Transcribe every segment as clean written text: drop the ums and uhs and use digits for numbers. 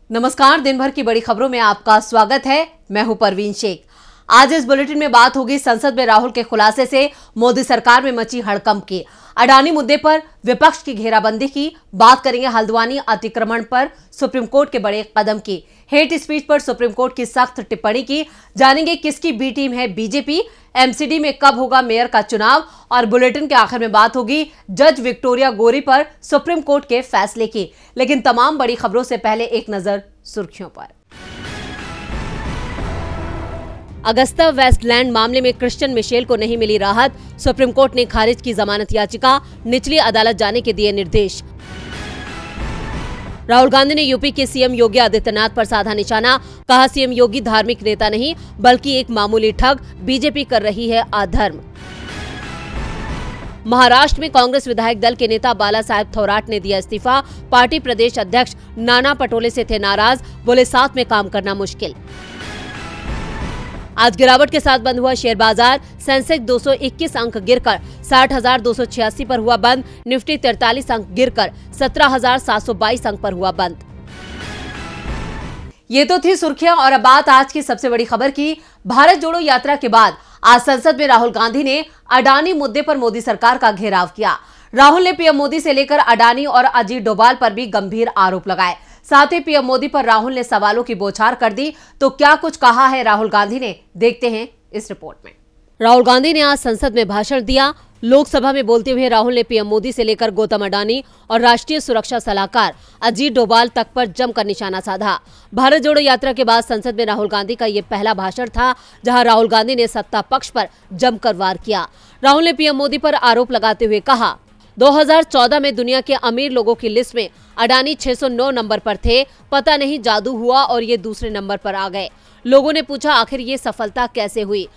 नमस्कार, दिन भर की बड़ी खबरों में आपका स्वागत है। मैं हूं परवीन शेख। आज इस बुलेटिन में बात होगी संसद में राहुल के खुलासे से मोदी सरकार में मची हड़कंप की, अडानी मुद्दे पर विपक्ष की घेराबंदी की, बात करेंगे हल्द्वानी अतिक्रमण पर सुप्रीम कोर्ट के बड़े कदम की, हेट स्पीच पर सुप्रीम कोर्ट की सख्त टिप्पणी की, जानेंगे किसकी बी टीम है बीजेपी, एमसीडी में कब होगा मेयर का चुनाव और बुलेटिन के आखिर में बात होगी जज विक्टोरिया गोरी पर सुप्रीम कोर्ट के फैसले की। लेकिन तमाम बड़ी खबरों से पहले एक नजर सुर्खियों पर। अगस्ता वेस्टलैंड मामले में क्रिश्चियन मिशेल को नहीं मिली राहत, सुप्रीम कोर्ट ने खारिज की जमानत याचिका, निचली अदालत जाने के दिए निर्देश। राहुल गांधी ने यूपी के सीएम योगी आदित्यनाथ पर साधा निशाना, कहा सीएम योगी धार्मिक नेता नहीं बल्कि एक मामूली ठग, बीजेपी कर रही है अधर्म। महाराष्ट्र में कांग्रेस विधायक दल के नेता बाला साहेब थोराट ने दिया इस्तीफा, पार्टी प्रदेश अध्यक्ष नाना पटोले से थे नाराज, बोले साथ में काम करना मुश्किल। आज गिरावट के साथ बंद हुआ शेयर बाजार, सेंसेक्स 221 अंक गिरकर 60,286 पर हुआ बंद, निफ्टी 43 अंक गिरकर 17,722 अंक पर हुआ बंद। ये तो थी सुर्खियां और अब बात आज की सबसे बड़ी खबर की। भारत जोड़ो यात्रा के बाद आज संसद में राहुल गांधी ने अडानी मुद्दे पर मोदी सरकार का घेराव किया। राहुल ने पीएम मोदी से लेकर अडानी और अजीत डोभाल पर भी गंभीर आरोप लगाए। साथ ही पीएम मोदी पर राहुल ने सवालों की बौछार कर दी। तो क्या कुछ कहा है राहुल गांधी ने, देखते हैं इस रिपोर्ट में। राहुल गांधी ने आज संसद में भाषण दिया। लोकसभा में बोलते हुए राहुल ने पीएम मोदी से लेकर गौतम अडानी और राष्ट्रीय सुरक्षा सलाहकार अजीत डोभाल तक पर जमकर निशाना साधा। भारत जोड़ो यात्रा के बाद संसद में राहुल गांधी का ये पहला भाषण था जहां राहुल गांधी ने सत्ता पक्ष पर जमकर वार किया। राहुल ने पीएम मोदी पर आरोप लगाते हुए कहा, 2014 में दुनिया के अमीर लोगों की लिस्ट में अडानी 609 नंबर पर थे, पता नहीं जादू हुआ और ये दूसरे नंबर पर आ गए। लोगों ने पूछा आखिर ये सफलता कैसे हुई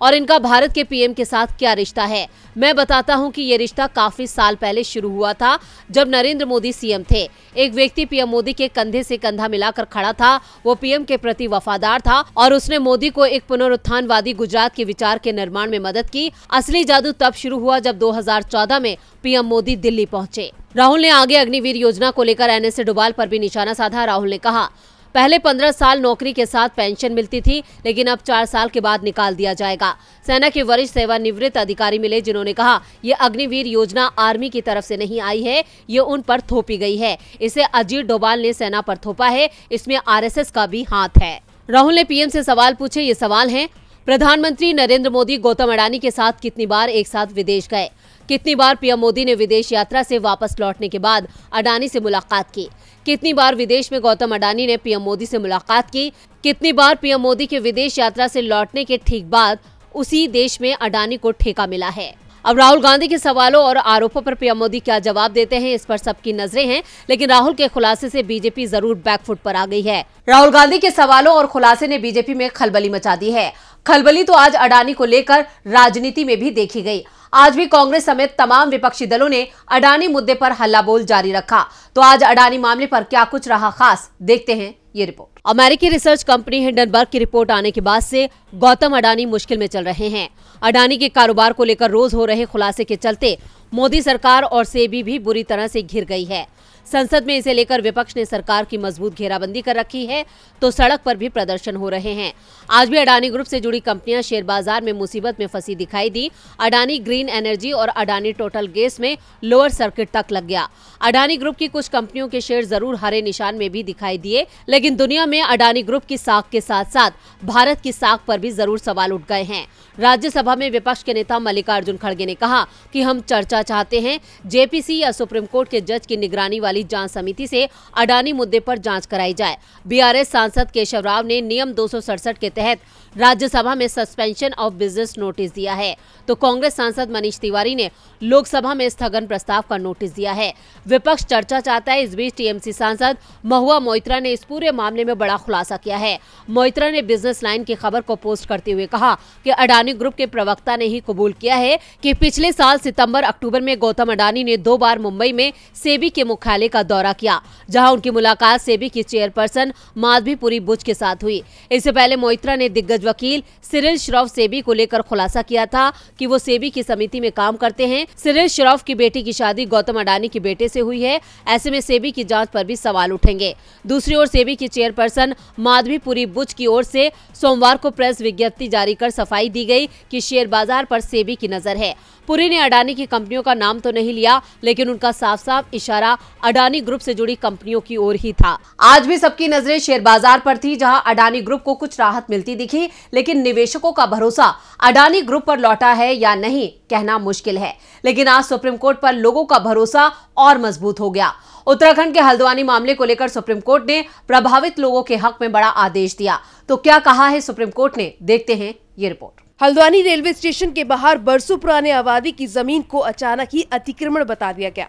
और इनका भारत के पीएम के साथ क्या रिश्ता है। मैं बताता हूं कि ये रिश्ता काफी साल पहले शुरू हुआ था जब नरेंद्र मोदी सीएम थे। एक व्यक्ति पीएम मोदी के कंधे से कंधा मिलाकर खड़ा था, वो पीएम के प्रति वफादार था और उसने मोदी को एक पुनरुत्थानवादी गुजरात के विचार के निर्माण में मदद की। असली जादू तब शुरू हुआ जब 2014 में पीएम मोदी दिल्ली पहुंचे। राहुल ने आगे अग्निवीर योजना को लेकर एनएसए डोभाल पर भी निशाना साधा। राहुल ने कहा, पहले 15 साल नौकरी के साथ पेंशन मिलती थी, लेकिन अब 4 साल के बाद निकाल दिया जाएगा। सेना के वरिष्ठ सेवानिवृत्त अधिकारी मिले जिन्होंने कहा ये अग्निवीर योजना आर्मी की तरफ से नहीं आई है, ये उन पर थोपी गई है। इसे अजीत डोभाल ने सेना पर थोपा है, इसमें आरएसएस का भी हाथ है। राहुल ने पीएम से सवाल पूछे। ये सवाल है, प्रधानमंत्री नरेंद्र मोदी गौतम अडानी के साथ कितनी बार एक साथ विदेश गए? कितनी बार पीएम मोदी ने विदेश यात्रा से वापस लौटने के बाद अडानी से मुलाकात की? कितनी बार विदेश में गौतम अडानी ने पीएम मोदी से मुलाकात की? कितनी बार पीएम मोदी के विदेश यात्रा से लौटने के ठीक बाद उसी देश में अडानी को ठेका मिला है? अब राहुल गांधी के सवालों और आरोपों पर पीएम मोदी क्या जवाब देते हैं, इस पर सबकी नजरें हैं। लेकिन राहुल के खुलासे से बीजेपी जरूर बैकफुट पर आ गई है। राहुल गांधी के सवालों और खुलासे ने बीजेपी में खलबली मचा दी है। खलबली तो आज अडानी को लेकर राजनीति में भी देखी गई। आज भी कांग्रेस समेत तमाम विपक्षी दलों ने अडानी मुद्दे पर हल्ला बोल जारी रखा। तो आज अडानी मामले पर क्या कुछ रहा खास, देखते हैं ये रिपोर्ट। अमेरिकी रिसर्च कंपनी हिंडनबर्ग की रिपोर्ट आने के बाद से गौतम अडानी मुश्किल में चल रहे हैं। अडानी के कारोबार को लेकर रोज हो रहे खुलासे के चलते मोदी सरकार और सेबी भी बुरी तरह से घिर गई है। संसद में इसे लेकर विपक्ष ने सरकार की मजबूत घेराबंदी कर रखी है, तो सड़क पर भी प्रदर्शन हो रहे हैं। आज भी अडानी ग्रुप से जुड़ी कंपनियां शेयर बाजार में मुसीबत में फंसी दिखाई दी। अडानी ग्रीन एनर्जी और अडानी टोटल गैस में लोअर सर्किट तक लग गया। अडानी ग्रुप की कुछ कंपनियों के शेयर जरूर हरे निशान में भी दिखाई दिए, लेकिन दुनिया में अडानी ग्रुप की साख के साथ साथ भारत की साख पर भी जरूर सवाल उठ गए हैं। राज्यसभा में विपक्ष के नेता मल्लिकार्जुन खड़गे ने कहा कि हम चर्चा चाहते हैं, जेपीसी या सुप्रीम कोर्ट के जज की निगरानी वाली जांच समिति से अडानी मुद्दे पर जांच कराई जाए। बीआरएस सांसद केशव राव ने नियम 267 के तहत राज्यसभा में सस्पेंशन ऑफ बिजनेस नोटिस दिया है, तो कांग्रेस सांसद मनीष तिवारी ने लोकसभा में स्थगन प्रस्ताव का नोटिस दिया है। विपक्ष चर्चा चाहता है। इस बीच टीएमसी सांसद महुआ मोइत्रा ने इस पूरे मामले में बड़ा खुलासा किया है। मोइत्रा ने बिजनेस लाइन की खबर को पोस्ट करते हुए कहा कि अडानी ग्रुप के प्रवक्ता ने ही कबूल किया है कि पिछले साल सितंबर अक्टूबर में गौतम अडानी ने 2 बार मुंबई में सेबी के मुख्यालय का दौरा किया, जहां उनकी मुलाकात सेबी की चेयरपर्सन माधवीपुरी बुच के साथ हुई। इससे पहले मोइत्रा ने दिग्गज दिग्गज वकील सिरिल श्रॉफ सेबी को लेकर खुलासा किया था कि वो सेबी की समिति में काम करते हैं। सिरिल श्रॉफ की बेटी की शादी गौतम अडानी के बेटे से हुई है। ऐसे में सेबी की जांच पर भी सवाल उठेंगे। दूसरी ओर सेबी की चेयरपर्सन माधवीपुरी बुच की ओर से सोमवार को प्रेस विज्ञप्ति जारी कर सफाई दी गई कि शेयर बाजार पर सेबी की नजर है। पुरी ने अडानी की कंपनियों का नाम तो नहीं लिया, लेकिन उनका साफ साफ इशारा अडानी ग्रुप से जुड़ी कंपनियों की ओर ही था। आज भी सबकी नजरें शेयर बाजार पर थी, जहां अडानी ग्रुप को कुछ राहत मिलती दिखी, लेकिन निवेशकों का भरोसा अडानी ग्रुप पर लौटा है या नहीं कहना मुश्किल है। लेकिन आज सुप्रीम कोर्ट पर लोगों का भरोसा और मजबूत हो गया। उत्तराखंड के हल्द्वानी मामले को लेकर सुप्रीम कोर्ट ने प्रभावित लोगों के हक में बड़ा आदेश दिया। तो क्या कहा है सुप्रीम कोर्ट ने, देखते हैं ये रिपोर्ट। हल्द्वानी रेलवे स्टेशन के बाहर बरसों पुराने आबादी की जमीन को अचानक ही अतिक्रमण बता दिया गया।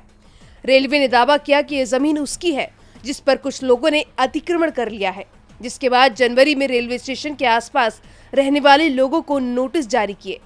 रेलवे ने दावा किया कि ये जमीन उसकी है, जिस पर कुछ लोगों ने अतिक्रमण कर लिया है, जिसके बाद जनवरी में रेलवे स्टेशन के आसपास रहने वाले लोगों को नोटिस जारी किए।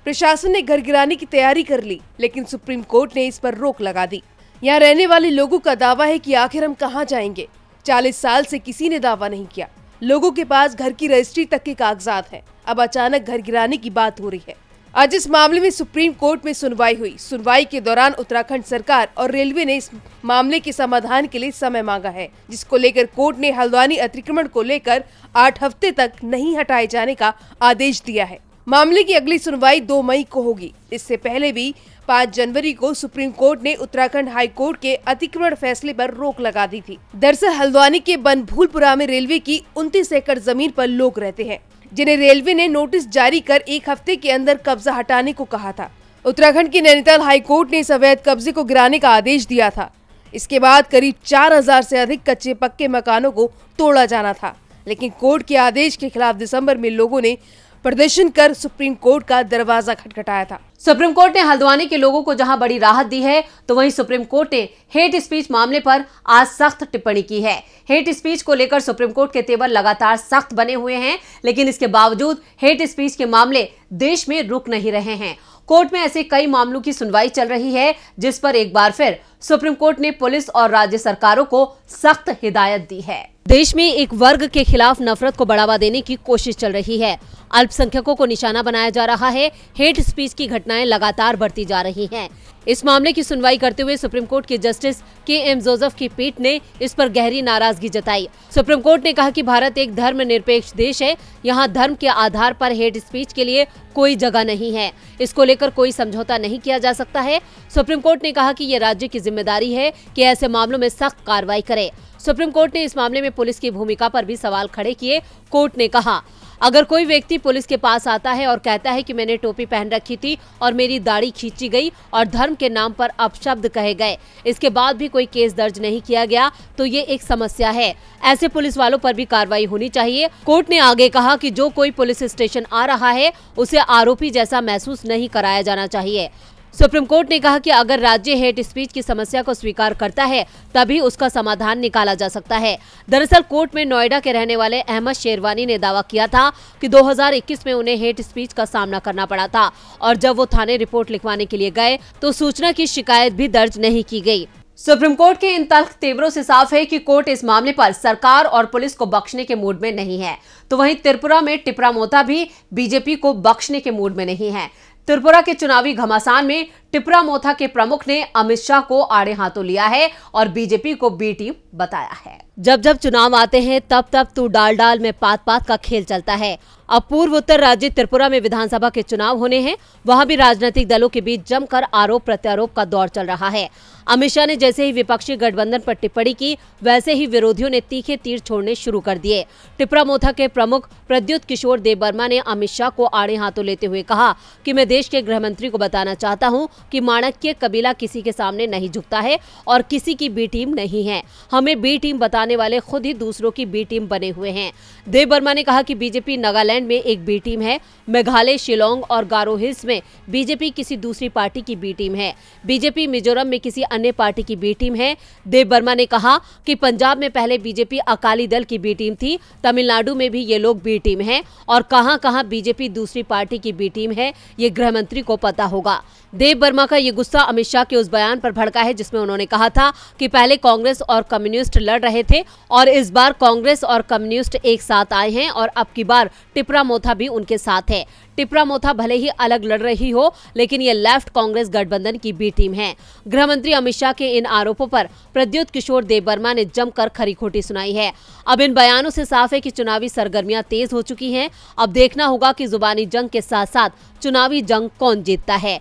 प्रशासन ने घर गिराने की तैयारी कर ली, लेकिन सुप्रीम कोर्ट ने इस पर रोक लगा दी। यहाँ रहने वाले लोगों का दावा है कि आखिर हम कहाँ जाएंगे। 40 साल से किसी ने दावा नहीं किया। लोगों के पास घर की रजिस्ट्री तक के कागजात हैं। अब अचानक घर गिराने की बात हो रही है। आज इस मामले में सुप्रीम कोर्ट में सुनवाई हुई। सुनवाई के दौरान उत्तराखंड सरकार और रेलवे ने इस मामले के समाधान के लिए समय मांगा है, जिसको लेकर कोर्ट ने हल्द्वानी अतिक्रमण को लेकर 8 हफ्ते तक नहीं हटाए जाने का आदेश दिया है। मामले की अगली सुनवाई 2 मई को होगी। इससे पहले भी 5 जनवरी को सुप्रीम कोर्ट ने उत्तराखंड हाई कोर्ट के अतिक्रमण फैसले पर रोक लगा दी थी। दरअसल हल्द्वानी के बनभूलपुरा में रेलवे की 29 एकड़ जमीन पर लोग रहते हैं, जिन्हें रेलवे ने नोटिस जारी कर 1 हफ्ते के अंदर कब्जा हटाने को कहा था। उत्तराखंड की नैनीताल हाई कोर्ट ने इस अवैध कब्जे को गिराने का आदेश दिया था। इसके बाद करीब 4000 से अधिक कच्चे पक्के मकानों को तोड़ा जाना था, लेकिन कोर्ट के आदेश के खिलाफ दिसंबर में लोगों ने प्रदर्शन कर सुप्रीम कोर्ट का दरवाजा खटखटाया था। सुप्रीम कोर्ट ने हल्द्वानी के लोगों को जहां बड़ी राहत दी है, तो वहीं सुप्रीम कोर्ट ने हेट स्पीच मामले पर आज सख्त टिप्पणी की है। हेट स्पीच को लेकर सुप्रीम कोर्ट के तेवर लगातार सख्त बने हुए हैं, लेकिन इसके बावजूद हेट स्पीच के मामले देश में रुक नहीं रहे हैं। कोर्ट में ऐसे कई मामलों की सुनवाई चल रही है, जिस पर एक बार फिर सुप्रीम कोर्ट ने पुलिस और राज्य सरकारों को सख्त हिदायत दी है। देश में एक वर्ग के खिलाफ नफरत को बढ़ावा देने की कोशिश चल रही है। अल्पसंख्यकों को निशाना बनाया जा रहा है। हेट स्पीच की घटनाएं लगातार बढ़ती जा रही हैं। इस मामले की सुनवाई करते हुए सुप्रीम कोर्ट के जस्टिस के.एम. जोसेफ की पीठ ने इस पर गहरी नाराजगी जताई। सुप्रीम कोर्ट ने कहा कि भारत एक धर्मनिरपेक्ष देश है। यहाँ धर्म के आधार पर हेट स्पीच के लिए कोई जगह नहीं है। इसको लेकर कोई समझौता नहीं किया जा सकता है। सुप्रीम कोर्ट ने कहा कि ये राज्य की जिम्मेदारी है कि ऐसे मामलों में सख्त कार्रवाई करे। सुप्रीम कोर्ट ने इस मामले में पुलिस की भूमिका पर भी सवाल खड़े किए। कोर्ट ने कहा, अगर कोई व्यक्ति पुलिस के पास आता है और कहता है कि मैंने टोपी पहन रखी थी और मेरी दाढ़ी खींची गई और धर्म के नाम पर अपशब्द कहे गए, इसके बाद भी कोई केस दर्ज नहीं किया गया, तो ये एक समस्या है। ऐसे पुलिस वालों पर भी कार्रवाई होनी चाहिए। कोर्ट ने आगे कहा कि जो कोई पुलिस स्टेशन आ रहा है उसे आरोपी जैसा महसूस नहीं कराया जाना चाहिए। सुप्रीम कोर्ट ने कहा कि अगर राज्य हेट स्पीच की समस्या को स्वीकार करता है, तभी उसका समाधान निकाला जा सकता है। दरअसल कोर्ट में नोएडा के रहने वाले अहमद शेरवानी ने दावा किया था कि 2021 में उन्हें हेट स्पीच का सामना करना पड़ा था और जब वो थाने रिपोर्ट लिखवाने के लिए गए तो सूचना की शिकायत भी दर्ज नहीं की गई। सुप्रीम कोर्ट के इन तल्ख तेवरों से साफ है कि कोर्ट इस मामले पर सरकार और पुलिस को बख्शने के मूड में नहीं है। तो वहीं त्रिपुरा में टिपरा मोता भी बीजेपी को बख्शने के मूड में नहीं है। त्रिपुरा के चुनावी घमासान में टिपरा मोथा के प्रमुख ने अमित शाह को आड़े हाथों लिया है और बीजेपी को बी टीम बताया है। जब जब चुनाव आते हैं तब तब तू डाल डाल में पात पात का खेल चलता है। अब पूर्व उत्तर राज्य त्रिपुरा में विधानसभा के चुनाव होने हैं, वहां भी राजनीतिक दलों के बीच जमकर आरोप प्रत्यारोप का दौर चल रहा है। अमित शाह ने जैसे ही विपक्षी गठबंधन पर टिप्पणी की, वैसे ही विरोधियों ने तीखे तीर छोड़ने शुरू कर दिए। टिपरा मोथा के प्रमुख प्रद्युत किशोर देबबर्मा ने अमित शाह को आड़े हाथों लेते हुए कहा कि मैं देश के गृह मंत्री को बताना चाहता हूं कि माणक्य कबीला किसी के सामने नहीं झुकता है और किसी की बी टीम नहीं है। हमें बी टीम बताने वाले खुद ही दूसरों की बी टीम बने हुए हैं। देबबर्मा ने कहा कि बीजेपी नागालैंड में एक बी टीम है, मेघालय, शिलोंग और गारो हिल्स में बीजेपी किसी दूसरी पार्टी की बी टीम है, बीजेपी मिजोरम में किसी अन्य पार्टी की बी टीम है। देबबर्मा ने कहा कि पंजाब में पहले बीजेपी अकाली दल की बी टीम थी, तमिलनाडु में भी ये लोग बी टीम हैं और कहां-कहां बीजेपी दूसरी पार्टी की बी टीम है, ये गृह मंत्री को पता होगा। देव वर्मा का ये गुस्सा अमित शाह के उस बयान पर भड़का है जिसमें उन्होंने कहा था कि पहले कांग्रेस और कम्युनिस्ट लड़ रहे थे और इस बार कांग्रेस और कम्युनिस्ट एक साथ आए हैं और अब की बार टिपरा मोथा भी उनके साथ है। टिपरा मोथा भले ही अलग लड़ रही हो, लेकिन ये लेफ्ट कांग्रेस गठबंधन की बी टीम है। गृह मंत्री अमित शाह के इन आरोपों पर प्रद्युत किशोर देव वर्मा ने जमकर खरी खोटी सुनाई है। अब इन बयानों से साफ है कि चुनावी सरगर्मियां तेज हो चुकी हैं। अब देखना होगा कि जुबानी जंग के साथ साथ चुनावी जंग कौन जीतता है।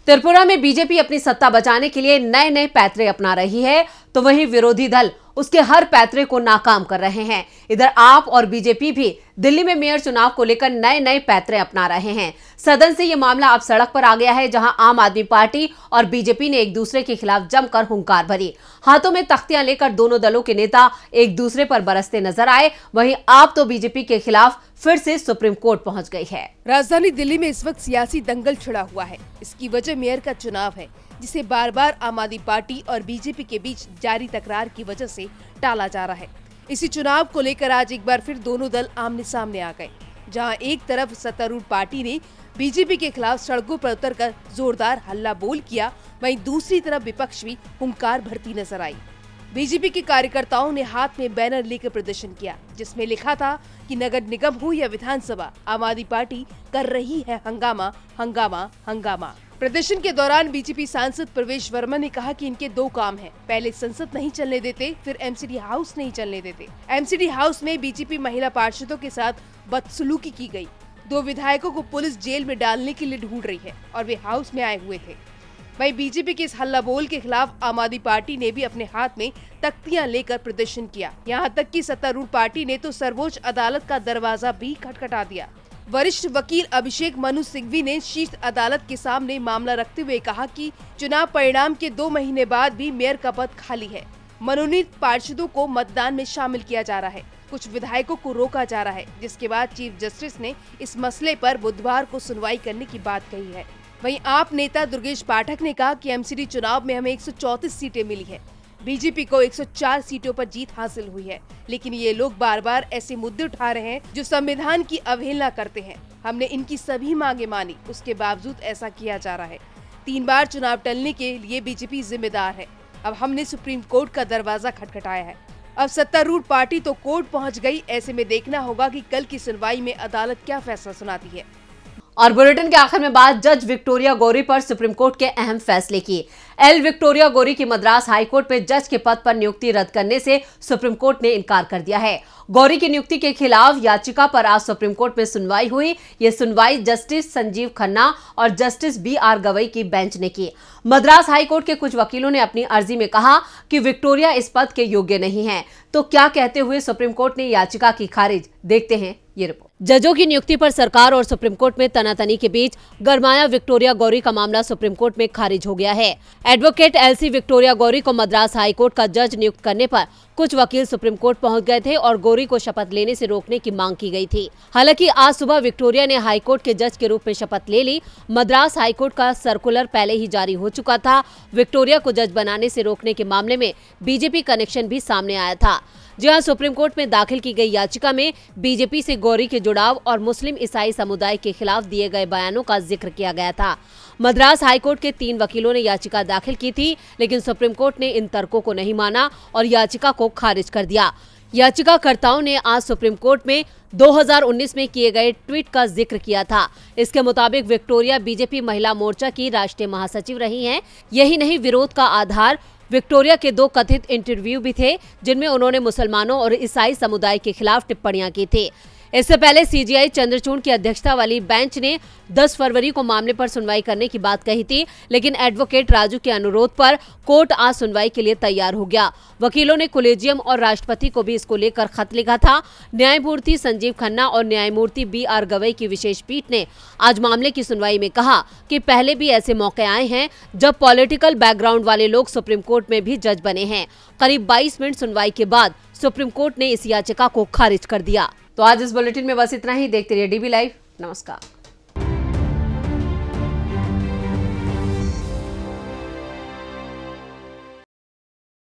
त्रिपुरा में बीजेपी अपनी सत्ता बचाने के लिए नए नए पैतरे अपना रही है, तो वहीं विरोधी दल उसके हर पैतरे को नाकाम कर रहे हैं। इधर आप और बीजेपी भी दिल्ली में मेयर चुनाव को लेकर नए नए पैतरे अपना रहे हैं। सदन से ये मामला अब सड़क पर आ गया है, जहां आम आदमी पार्टी और बीजेपी ने एक दूसरे के खिलाफ जमकर हुंकार भरी। हाथों में तख्तियां लेकर दोनों दलों के नेता एक दूसरे पर बरसते नजर आए। वहीं आप तो बीजेपी के खिलाफ फिर से सुप्रीम कोर्ट पहुंच गई है। राजधानी दिल्ली में इस वक्त सियासी दंगल छिड़ा हुआ है। इसकी वजह मेयर का चुनाव है, जिसे बार बार आम आदमी पार्टी और बीजेपी के बीच जारी तकरार की वजह से टाला जा रहा है। इसी चुनाव को लेकर आज एक बार फिर दोनों दल आमने सामने आ गए, जहां एक तरफ सत्तारूढ़ पार्टी ने बीजेपी के खिलाफ सड़कों पर उतरकर जोरदार हल्ला बोल किया, वहीं दूसरी तरफ विपक्ष भी हुंकार भरती नजर आई। बीजेपी के कार्यकर्ताओं ने हाथ में बैनर लेकर प्रदर्शन किया, जिसमें लिखा था कि नगर निगम हो या विधानसभा, आम आदमी पार्टी कर रही है हंगामा हंगामा हंगामा। प्रदर्शन के दौरान बीजेपी सांसद प्रवेश वर्मा ने कहा कि इनके दो काम हैं। पहले संसद नहीं चलने देते, फिर एमसीडी हाउस नहीं चलने देते। एमसीडी हाउस में बीजेपी महिला पार्षदों के साथ बदसलूकी की गई। 2 विधायकों को पुलिस जेल में डालने के लिए ढूंढ रही है और वे हाउस में आए हुए थे। वहीं बीजेपी के इस हल्ला बोल के खिलाफ आम आदमी पार्टी ने भी अपने हाथ में तख्तियां लेकर प्रदर्शन किया। यहाँ तक कि सत्तारूढ़ पार्टी ने तो सर्वोच्च अदालत का दरवाजा भी खटखटा दिया। वरिष्ठ वकील अभिषेक मनु सिंघवी ने शीर्ष अदालत के सामने मामला रखते हुए कहा कि चुनाव परिणाम के 2 महीने बाद भी मेयर का पद खाली है। मनोनीत पार्षदों को मतदान में शामिल किया जा रहा है, कुछ विधायकों को रोका जा रहा है, जिसके बाद चीफ जस्टिस ने इस मसले पर बुधवार को सुनवाई करने की बात कही है। वहीं आप नेता दुर्गेश पाठक ने कहा कि एमसीडी चुनाव में हमें 134 सीटें मिली है, बीजेपी को 104 सीटों पर जीत हासिल हुई है, लेकिन ये लोग बार बार ऐसे मुद्दे उठा रहे हैं जो संविधान की अवहेलना करते हैं। हमने इनकी सभी मांगे मानी, उसके बावजूद ऐसा किया जा रहा है। 3 बार चुनाव टलने के लिए बीजेपी जिम्मेदार है। अब हमने सुप्रीम कोर्ट का दरवाजा खटखटाया है। अब सत्तारूढ़ पार्टी तो कोर्ट पहुंच गई। ऐसे में देखना होगा कि कल की सुनवाई में अदालत क्या फैसला सुनाती है। और बुलेटिन के आखिर में बात जज विक्टोरिया गौरी पर सुप्रीम कोर्ट के अहम फैसले की। एल विक्टोरिया गौरी की मद्रास हाईकोर्ट में जज के पद पर नियुक्ति रद्द करने से सुप्रीम कोर्ट ने इनकार कर दिया है। गौरी की नियुक्ति के खिलाफ याचिका पर आज सुप्रीम कोर्ट में सुनवाई हुई। ये सुनवाई जस्टिस संजीव खन्ना और जस्टिस BR गवई की बेंच ने की। मद्रास हाईकोर्ट के कुछ वकीलों ने अपनी अर्जी में कहा कि विक्टोरिया इस पद के योग्य नहीं है। तो क्या कहते हुए सुप्रीम कोर्ट ने याचिका की खारिज, देखते हैं ये रिपोर्ट। जजों की नियुक्ति पर सरकार और सुप्रीम कोर्ट में तनातनी के बीच गरमाया विक्टोरिया गौरी का मामला सुप्रीम कोर्ट में खारिज हो गया है। एडवोकेट LC विक्टोरिया गौरी को मद्रास हाईकोर्ट का जज नियुक्त करने पर कुछ वकील सुप्रीम कोर्ट पहुंच गए थे और गौरी को शपथ लेने से रोकने की मांग की गई थी। हालांकि आज सुबह विक्टोरिया ने हाईकोर्ट के जज के रूप में शपथ ले ली। मद्रास हाईकोर्ट का सर्कुलर पहले ही जारी हो चुका था। विक्टोरिया को जज बनाने से रोकने के मामले में बीजेपी कनेक्शन भी सामने आया था। जहां सुप्रीम कोर्ट में दाखिल की गई याचिका में बीजेपी से गौरी के जुड़ाव और मुस्लिम ईसाई समुदाय के खिलाफ दिए गए बयानों का जिक्र किया गया था। मद्रास हाईकोर्ट के 3 वकीलों ने याचिका दाखिल की थी, लेकिन सुप्रीम कोर्ट ने इन तर्कों को नहीं माना और याचिका को खारिज कर दिया। याचिकाकर्ताओं ने आज सुप्रीम कोर्ट में 2019 में किए गए ट्वीट का जिक्र किया था। इसके मुताबिक विक्टोरिया बीजेपी महिला मोर्चा की राष्ट्रीय महासचिव रही हैं। यही नहीं, विरोध का आधार विक्टोरिया के 2 कथित इंटरव्यू भी थे, जिनमें उन्होंने मुसलमानों और ईसाई समुदाय के खिलाफ टिप्पणियां की थी। इससे पहले CJI चंद्रचूड़ की अध्यक्षता वाली बेंच ने 10 फरवरी को मामले पर सुनवाई करने की बात कही थी, लेकिन एडवोकेट राजू के अनुरोध पर कोर्ट आज सुनवाई के लिए तैयार हो गया। वकीलों ने कॉलेजियम और राष्ट्रपति को भी इसको लेकर खत लिखा था। न्यायमूर्ति संजीव खन्ना और न्यायमूर्ति BR गवई की विशेष पीठ ने आज मामले की सुनवाई में कहा कि पहले भी ऐसे मौके आए हैं जब पॉलिटिकल बैकग्राउंड वाले लोग सुप्रीम कोर्ट में भी जज बने हैं। करीब 22 मिनट सुनवाई के बाद सुप्रीम कोर्ट ने इस याचिका को खारिज कर दिया। तो आज इस बुलेटिन में बस इतना ही। देखते रहिए DB लाइव। नमस्कार।